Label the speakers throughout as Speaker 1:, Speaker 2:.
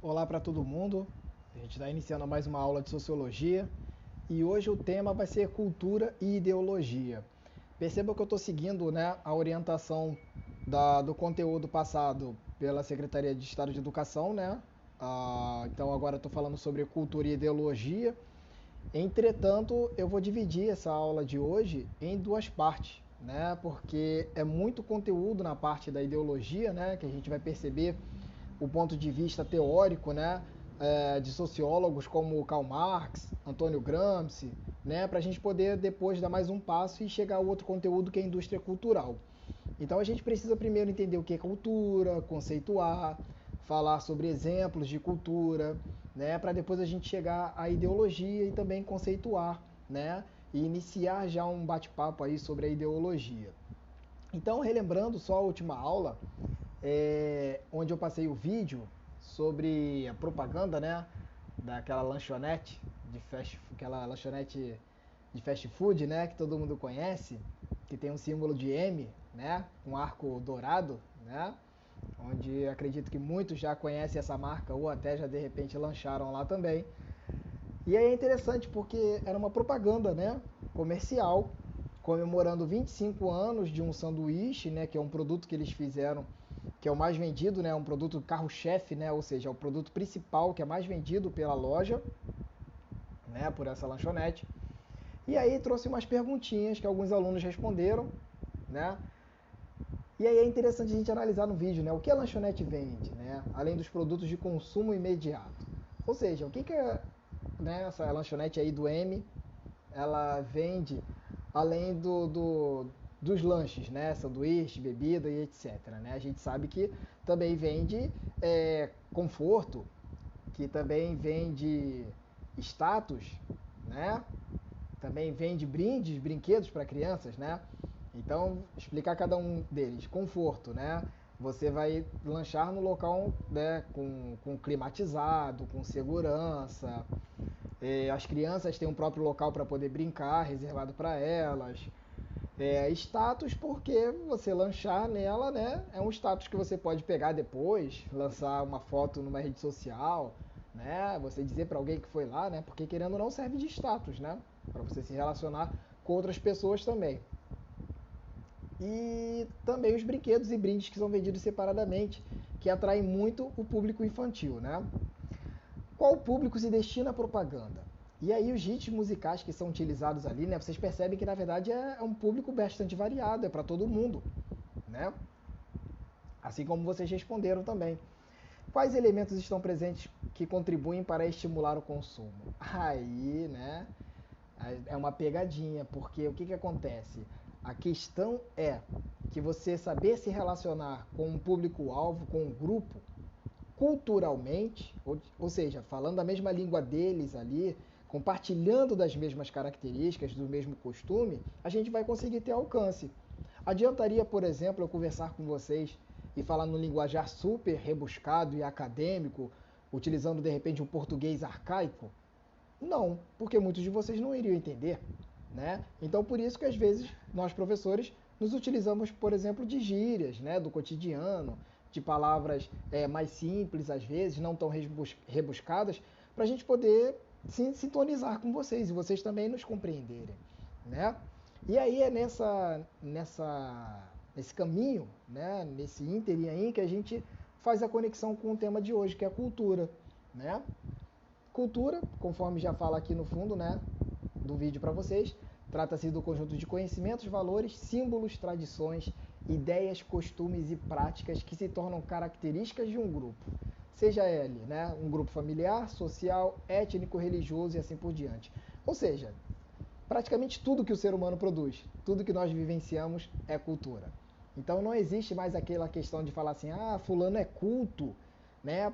Speaker 1: Olá para todo mundo. A gente está iniciando mais uma aula de sociologia e hoje o tema vai ser cultura e ideologia. Perceba que eu estou seguindo, a orientação do conteúdo passado pela Secretaria de Estado de Educação, né? Então agora estou falando sobre cultura e ideologia. Entretanto, eu vou dividir essa aula de hoje em duas partes, né? Porque é muito conteúdo na parte da ideologia, né? Que a gente vai perceber o ponto de vista teórico, né? De sociólogos como Karl Marx, Antônio Gramsci, né? Para a gente poder depois dar mais um passo e chegar ao outro conteúdo que é a indústria cultural. Então a gente precisa primeiro entender o que é cultura, conceituar, falar sobre exemplos de cultura, né, para depois a gente chegar à ideologia e também conceituar, né, e iniciar já um bate-papo aí sobre a ideologia. Então, relembrando só a última aula, onde eu passei o vídeo sobre a propaganda, né, daquela lanchonete aquela lanchonete de fast food, né, que todo mundo conhece, que tem um símbolo de M, né, um arco dourado, né, onde acredito que muitos já conhecem essa marca ou até já de repente lancharam lá também. E aí é interessante porque era uma propaganda, né, comercial, comemorando 25 anos de um sanduíche, né, que é um produto que eles fizeram, que é o mais vendido, né, um produto carro-chefe, né, ou seja, é o produto principal que é mais vendido pela loja, né, por essa lanchonete. E aí trouxe umas perguntinhas que alguns alunos responderam, né? E aí é interessante a gente analisar no vídeo, né? O que a lanchonete vende, né? Além dos produtos de consumo imediato. Ou seja, o que né, essa lanchonete aí do M, ela vende além dos lanches, né? Sanduíche, bebida e etc. Né? A gente sabe que também vende conforto, que também vende status, né? Também vende brindes, brinquedos para crianças, né? Então, explicar cada um deles. Conforto, né? Você vai lanchar no local, né, com climatizado, com segurança. As crianças têm um próprio local para poder brincar, reservado para elas. Status porque você lanchar nela, né, é um status que você pode pegar depois, lançar uma foto numa rede social, né, você dizer para alguém que foi lá, né, porque querendo ou não serve de status, né, para você se relacionar com outras pessoas também. E também os brinquedos e brindes que são vendidos separadamente, que atraem muito o público infantil, né? Qual público se destina à propaganda? E aí os hits musicais que são utilizados ali, né? Vocês percebem que na verdade é um público bastante variado, é para todo mundo, né? Assim como vocês responderam também. Quais elementos estão presentes que contribuem para estimular o consumo? Aí, né? É uma pegadinha, porque o que acontece? A questão é que você saber se relacionar com um público-alvo, com um grupo, culturalmente, ou seja, falando a mesma língua deles ali, compartilhando das mesmas características, do mesmo costume, a gente vai conseguir ter alcance. Adiantaria, por exemplo, eu conversar com vocês e falar no linguajar super rebuscado e acadêmico, utilizando de repente um português arcaico? Não, porque muitos de vocês não iriam entender, né? Então por isso que às vezes nós professores nos utilizamos, por exemplo, de gírias, né, do cotidiano, de palavras mais simples às vezes, não tão rebuscadas, para a gente poder sintonizar com vocês e vocês também nos compreenderem, né? E aí é nesse caminho, né, nesse ínterim aí que a gente faz a conexão com o tema de hoje, que é a cultura, né? Cultura, conforme já fala aqui no fundo, né, do vídeo para vocês, trata-se do conjunto de conhecimentos, valores, símbolos, tradições, ideias, costumes e práticas que se tornam características de um grupo. Seja ele, né, um grupo familiar, social, étnico, religioso e assim por diante. Ou seja, praticamente tudo que o ser humano produz, tudo que nós vivenciamos é cultura. Então não existe mais aquela questão de falar assim, ah, fulano é culto, né?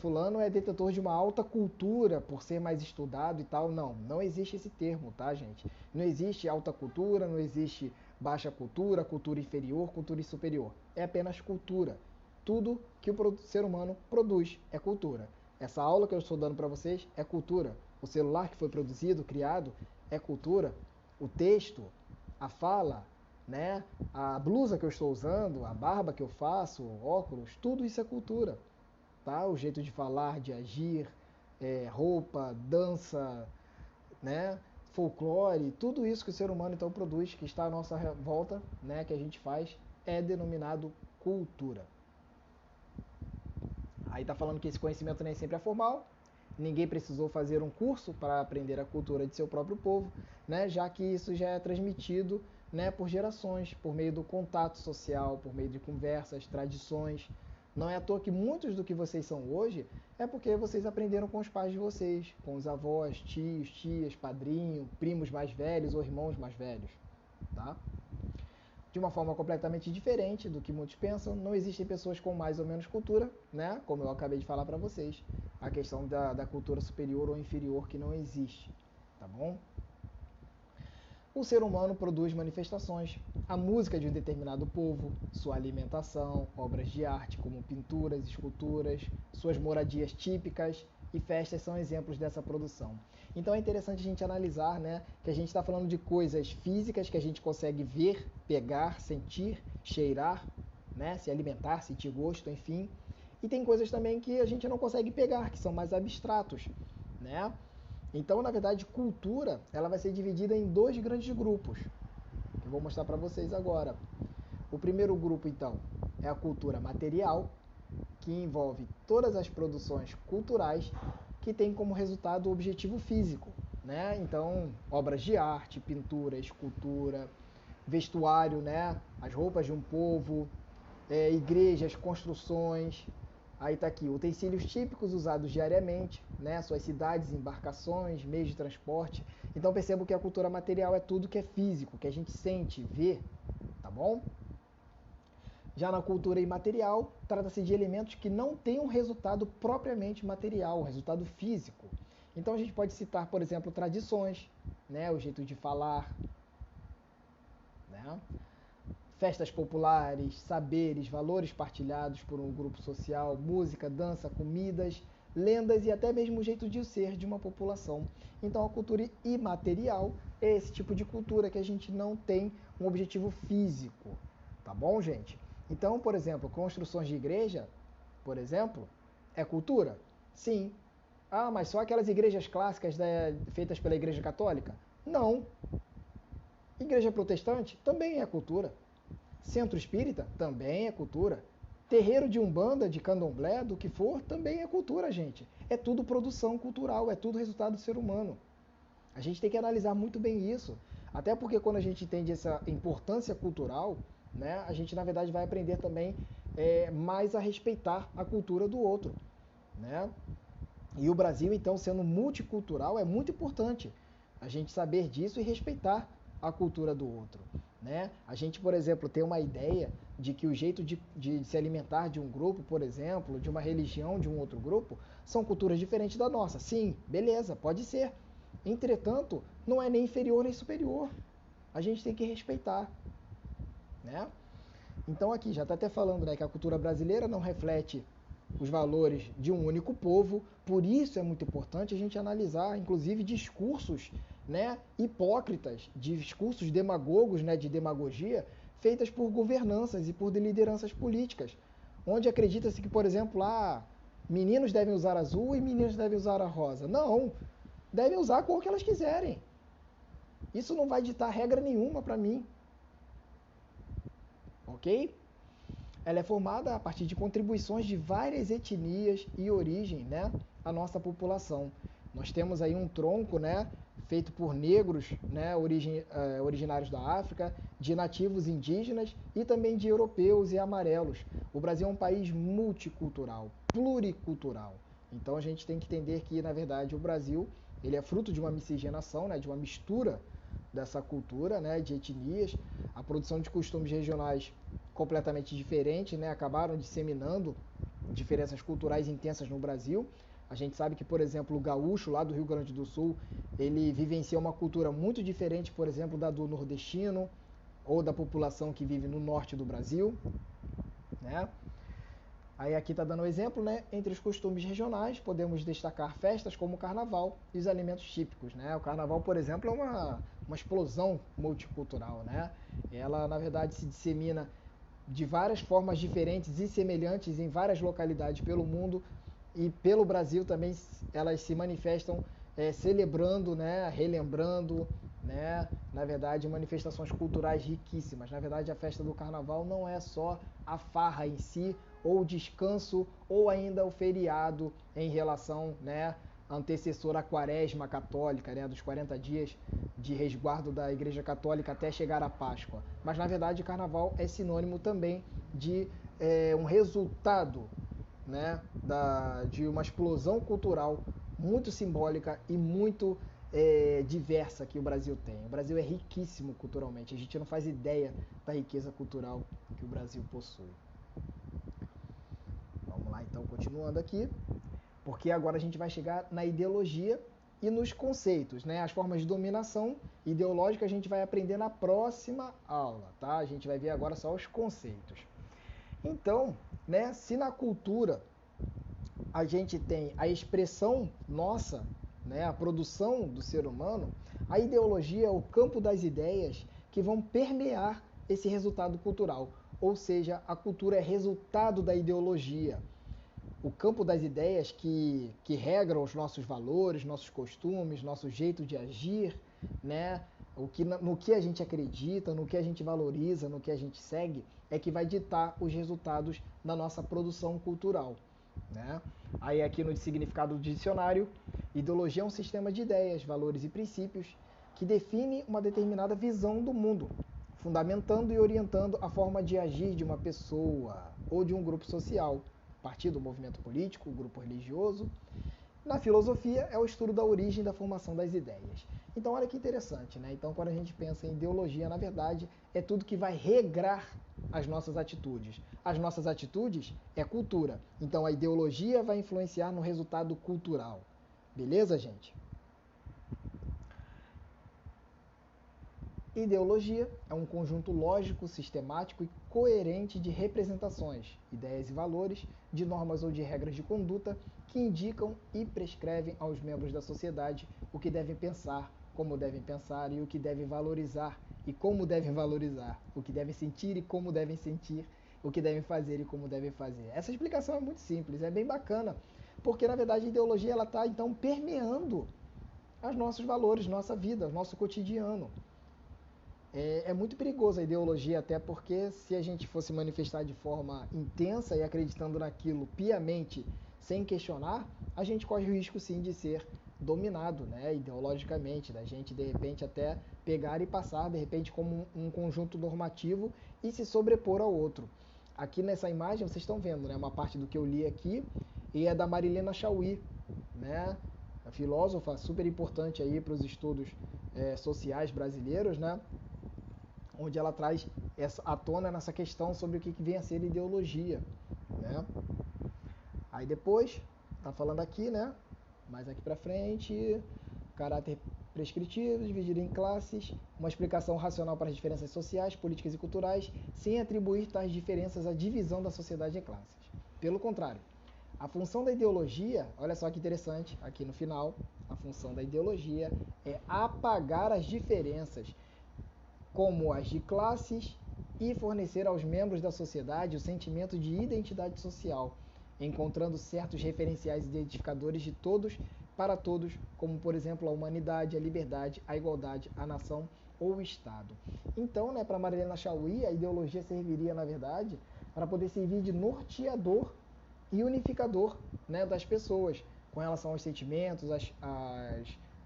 Speaker 1: Fulano é detentor de uma alta cultura por ser mais estudado e tal. Não, não existe esse termo, tá, gente? Não existe alta cultura, não existe baixa cultura, cultura inferior, cultura superior. É apenas cultura. Tudo que o ser humano produz é cultura. Essa aula que eu estou dando para vocês é cultura. O celular que foi produzido, criado, é cultura. O texto, a fala, né? A blusa que eu estou usando, a barba que eu faço, óculos, tudo isso é cultura. tá? O jeito de falar, de agir, roupa, dança, né? Folclore, tudo isso que o ser humano então produz, que está à nossa volta, né? Que a gente faz, é denominado cultura. Aí está falando que esse conhecimento nem sempre é formal, ninguém precisou fazer um curso para aprender a cultura de seu próprio povo, né? Já que isso já é transmitido, né, por gerações, por meio do contato social, por meio de conversas, tradições. Não é à toa que muitos do que vocês são hoje é porque vocês aprenderam com os pais de vocês, com os avós, tios, tias, padrinho, primos mais velhos ou irmãos mais velhos, tá? De uma forma completamente diferente do que muitos pensam, não existem pessoas com mais ou menos cultura, né? Como eu acabei de falar para vocês, a questão da cultura superior ou inferior que não existe, tá bom? O ser humano produz manifestações, a música de um determinado povo, sua alimentação, obras de arte como pinturas, esculturas, suas moradias típicas e festas são exemplos dessa produção. Então é interessante a gente analisar, né, que a gente está falando de coisas físicas que a gente consegue ver, pegar, sentir, cheirar, né, se alimentar, sentir gosto, enfim. E tem coisas também que a gente não consegue pegar, que são mais abstratos, né? Então, na verdade, cultura, ela vai ser dividida em dois grandes grupos, que eu vou mostrar para vocês agora. O primeiro grupo, então, é a cultura material, que envolve todas as produções culturais que têm como resultado o objetivo físico, né? Então, obras de arte, pintura, escultura, vestuário, né? As roupas de um povo, igrejas, construções. Aí está aqui, utensílios típicos usados diariamente, né? Suas cidades, embarcações, meios de transporte. Então percebo que a cultura material é tudo que é físico, que a gente sente, vê, tá bom? Já na cultura imaterial, trata-se de elementos que não têm um resultado propriamente material, um resultado físico. Então a gente pode citar, por exemplo, tradições, né? O jeito de falar, né? Festas populares, saberes, valores partilhados por um grupo social, música, dança, comidas, lendas e até mesmo o jeito de ser de uma população. Então a cultura imaterial é esse tipo de cultura que a gente não tem um objetivo físico, tá bom, gente? Então, por exemplo, construções de igreja, por exemplo, é cultura? Sim. Ah, mas só aquelas igrejas clássicas, né, feitas pela Igreja Católica? Não. Igreja protestante também é cultura. Centro espírita também é cultura. Terreiro de umbanda, de candomblé, do que for, também é cultura, gente. É tudo produção cultural, é tudo resultado do ser humano. A gente tem que analisar muito bem isso. Até porque quando a gente entende essa importância cultural, né, a gente na verdade vai aprender também mais a respeitar a cultura do outro, né? E o Brasil, então, sendo multicultural, é muito importante a gente saber disso e respeitar a cultura do outro, né? A gente, por exemplo, tem uma ideia de que o jeito de se alimentar de um grupo, por exemplo, de uma religião de um outro grupo, são culturas diferentes da nossa. Sim, beleza, pode ser. Entretanto, não é nem inferior nem superior. A gente tem que respeitar, né? Então aqui já está até falando, né, que a cultura brasileira não reflete os valores de um único povo, por isso é muito importante a gente analisar, inclusive, discursos, né, hipócritas, discursos demagogos, né, de demagogia, feitas por governanças e por lideranças políticas, onde acredita-se que, por exemplo, meninos devem usar azul e meninas devem usar a rosa. Não, devem usar a cor que elas quiserem. Isso não vai ditar regra nenhuma para mim. Ok? Ela é formada a partir de contribuições de várias etnias e origem, né, à nossa população. Nós temos aí um tronco, né, feito por negros, né, originários da África, de nativos indígenas e também de europeus e amarelos. O Brasil é um país multicultural, pluricultural. Então a gente tem que entender que, na verdade, o Brasil ele é fruto de uma miscigenação, né, de uma mistura dessa cultura, né, de etnias. A produção de costumes regionais completamente diferentes, né, acabaram disseminando diferenças culturais intensas no Brasil. A gente sabe que, por exemplo, o gaúcho lá do Rio Grande do Sul, ele vivencia uma cultura muito diferente, por exemplo, da do nordestino ou da população que vive no norte do Brasil, né? Aí aqui está dando um exemplo, né? Entre os costumes regionais, podemos destacar festas como o carnaval e os alimentos típicos, né? O carnaval, por exemplo, é uma explosão multicultural, né? Ela, na verdade, se dissemina de várias formas diferentes e semelhantes em várias localidades pelo mundo e pelo Brasil também elas se manifestam celebrando, né, relembrando, né, na verdade, manifestações culturais riquíssimas. Na verdade, a festa do Carnaval não é só a farra em si, ou o descanso, ou ainda o feriado em relação, né, antecessor à quaresma católica, né, dos 40 dias de resguardo da Igreja Católica até chegar à Páscoa. Mas, na verdade, Carnaval é sinônimo também de um resultado, né, de uma explosão cultural muito simbólica e muito diversa que o Brasil tem. O Brasil é riquíssimo culturalmente, a gente não faz ideia da riqueza cultural que o Brasil possui. Vamos lá então, continuando aqui, porque agora a gente vai chegar na ideologia e nos conceitos, né? As formas de dominação ideológica a gente vai aprender na próxima aula, tá? A gente vai ver agora só os conceitos. Então, né, se na cultura a gente tem a expressão nossa, né, a produção do ser humano, a ideologia é o campo das ideias que vão permear esse resultado cultural. Ou seja, a cultura é resultado da ideologia. O campo das ideias que regra os nossos valores, nossos costumes, nosso jeito de agir, né? No que a gente acredita, no que a gente valoriza, no que a gente segue, é que vai ditar os resultados da nossa produção cultural, né? Aí aqui no significado do dicionário, ideologia é um sistema de ideias, valores e princípios que define uma determinada visão do mundo, fundamentando e orientando a forma de agir de uma pessoa ou de um grupo social, partido, movimento político, grupo religioso. Na filosofia é o estudo da origem e da formação das ideias. Então olha que interessante, né? Então quando a gente pensa em ideologia, na verdade, é tudo que vai regrar as nossas atitudes. As nossas atitudes é cultura. Então a ideologia vai influenciar no resultado cultural. Beleza, gente? Ideologia é um conjunto lógico, sistemático e coerente de representações, ideias e valores, de normas ou de regras de conduta que indicam e prescrevem aos membros da sociedade o que devem pensar, como devem pensar e o que devem valorizar e como devem valorizar, o que devem sentir e como devem sentir, o que devem fazer e como devem fazer. Essa explicação é muito simples, é bem bacana, porque na verdade a ideologia ela está então permeando os nossos valores, nossa vida, nosso cotidiano. É muito perigoso a ideologia, até porque se a gente fosse manifestar de forma intensa e acreditando naquilo piamente, sem questionar, a gente corre o risco sim de ser dominado, né, ideologicamente, da gente de repente até pegar e passar de repente como um conjunto normativo e se sobrepor ao outro. Aqui nessa imagem vocês estão vendo, né, uma parte do que eu li aqui e é da Marilena Chauí, né, a filósofa super importante aí para os estudos sociais brasileiros, né, onde ela traz à tona nessa questão sobre o que vem a ser ideologia, né? Aí depois, tá falando aqui, né? Mais aqui para frente, caráter prescritivo, dividido em classes, uma explicação racional para as diferenças sociais, políticas e culturais, sem atribuir tais diferenças à divisão da sociedade em classes. Pelo contrário, a função da ideologia, olha só que interessante, aqui no final, a função da ideologia é apagar as diferenças como as de classes e fornecer aos membros da sociedade o sentimento de identidade social, encontrando certos referenciais identificadores de todos para todos, como por exemplo a humanidade, a liberdade, a igualdade, a nação ou o Estado. Então, né, para Marilena Chauí, a ideologia serviria, na verdade, para poder servir de norteador e unificador, né, das pessoas com relação aos sentimentos,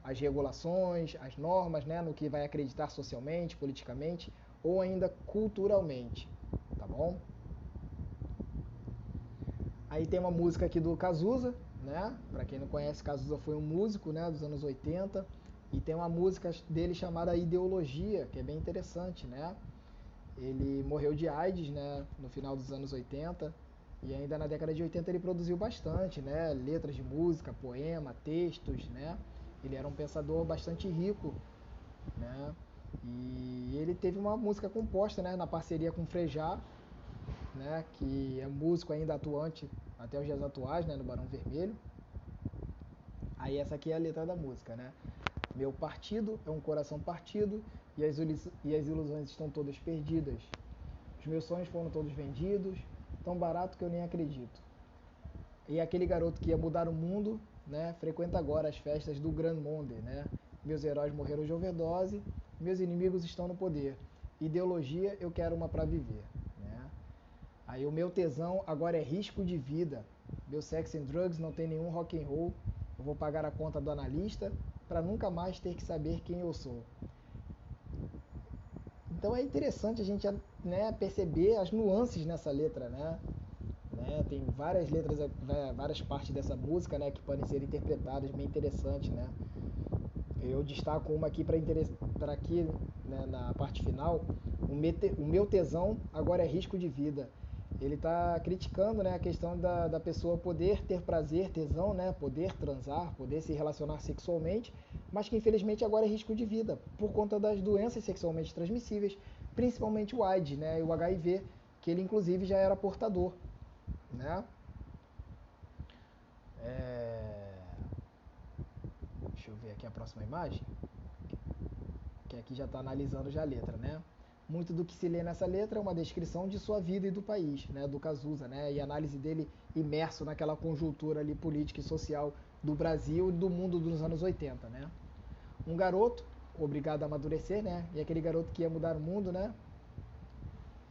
Speaker 1: as regulações, as normas, né, no que vai acreditar socialmente, politicamente ou ainda culturalmente, tá bom? Aí tem uma música aqui do Cazuza, né? Para quem não conhece, Cazuza foi um músico, né, dos anos 80, e tem uma música dele chamada Ideologia, que é bem interessante, né? Ele morreu de AIDS, né, no final dos anos 80, e ainda na década de 80 ele produziu bastante, né, letras de música, poema, textos, né? Ele era um pensador bastante rico, né? E ele teve uma música composta, né, na parceria com o Frejá, né, que é músico ainda atuante até os dias atuais, né, no Barão Vermelho. Aí essa aqui é a letra da música, né? Meu partido é um coração partido e as ilusões estão todas perdidas. Os meus sonhos foram todos vendidos, tão barato que eu nem acredito. E aquele garoto que ia mudar o mundo, né, frequenta agora as festas do Grand Monde, né? Meus heróis morreram de overdose, meus inimigos estão no poder. Ideologia, eu quero uma para viver, né? Aí o meu tesão agora é risco de vida. Meu sex and drugs não tem nenhum rock and roll. Eu vou pagar a conta do analista para nunca mais ter que saber quem eu sou. Então é interessante a gente, né, perceber as nuances nessa letra, né? Tem várias letras, várias partes dessa música, né, que podem ser interpretadas, bem interessantes, né? Eu destaco uma aqui para aqui, né, na parte final. O meu tesão agora é risco de vida. Ele está criticando, né, a questão da pessoa poder ter prazer, tesão, né, poder transar, poder se relacionar sexualmente, mas que infelizmente agora é risco de vida por conta das doenças sexualmente transmissíveis, principalmente o AIDS, né, e o HIV, que ele inclusive já era portador, né? Deixa eu ver aqui a próxima imagem, que aqui já está analisando já a letra, né? Muito do que se lê nessa letra é uma descrição de sua vida e do país, né, do Cazuza, né, e análise dele imerso naquela conjuntura ali política e social do Brasil e do mundo dos anos 80, né? Um garoto obrigado a amadurecer, né, e aquele garoto que ia mudar o mundo, né,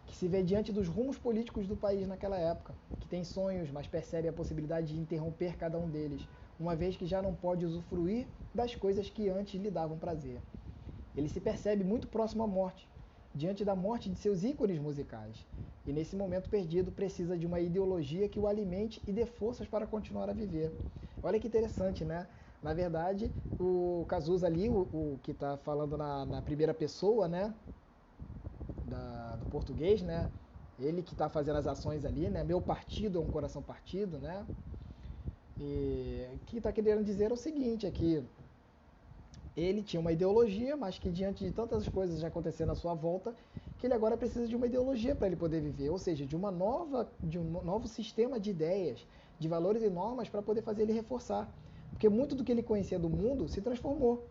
Speaker 1: que se vê diante dos rumos políticos do país naquela época, que tem sonhos, mas percebe a possibilidade de interromper cada um deles, uma vez que já não pode usufruir das coisas que antes lhe davam prazer. Ele se percebe muito próximo à morte, diante da morte de seus ícones musicais, e nesse momento perdido precisa de uma ideologia que o alimente e dê forças para continuar a viver. Olha que interessante, né? Na verdade, o Cazuza ali, o que está falando na primeira pessoa, né, do português, né? Ele que está fazendo as ações ali, né? Meu partido é um coração partido, né? E o que está querendo dizer é o seguinte, é que ele tinha uma ideologia, mas que diante de tantas coisas já acontecendo à sua volta, que ele agora precisa de uma ideologia para ele poder viver, ou seja, de um novo sistema de ideias, de valores e normas para poder fazer ele reforçar. Porque muito do que ele conhecia do mundo se transformou,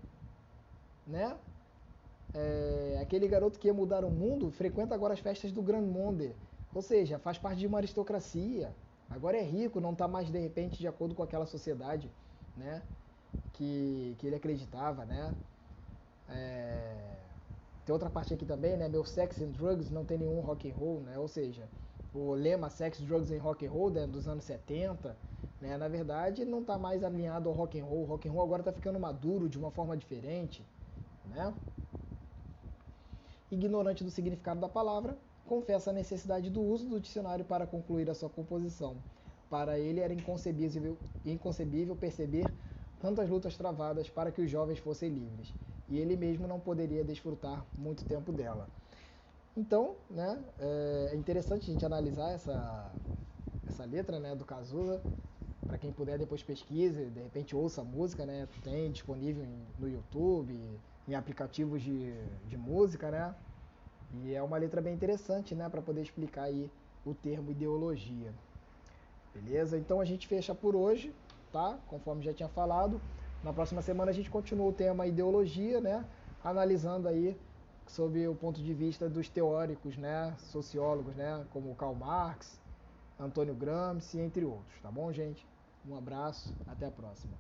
Speaker 1: né? Aquele garoto que ia mudar o mundo frequenta agora as festas do Grand Monde, ou seja, faz parte de uma aristocracia, agora é rico, não está mais de repente de acordo com aquela sociedade, né, que ele acreditava, né. Tem outra parte aqui também, né, meu sex and drugs não tem nenhum rock and roll, né, ou seja, o lema sex, drugs and rock and roll, né, dos anos 70, né, na verdade não está mais alinhado ao rock and roll. O rock and roll agora está ficando maduro de uma forma diferente, né. Ignorante do significado da palavra, confessa a necessidade do uso do dicionário para concluir a sua composição. Para ele era inconcebível perceber tantas lutas travadas para que os jovens fossem livres, e ele mesmo não poderia desfrutar muito tempo dela. Então, né, é interessante a gente analisar essa letra, né, do Cazuza. Para quem puder, depois pesquise, de repente ouça a música, né? Tem disponível no YouTube, em aplicativos de música, né? E é uma letra bem interessante, né? Para poder explicar aí o termo ideologia. Beleza? Então a gente fecha por hoje, tá? Conforme já tinha falado. Na próxima semana a gente continua o tema ideologia, né? Analisando aí sob o ponto de vista dos teóricos, né? Sociólogos, né? Como Karl Marx, Antônio Gramsci, entre outros, tá bom, gente? Um abraço, até a próxima.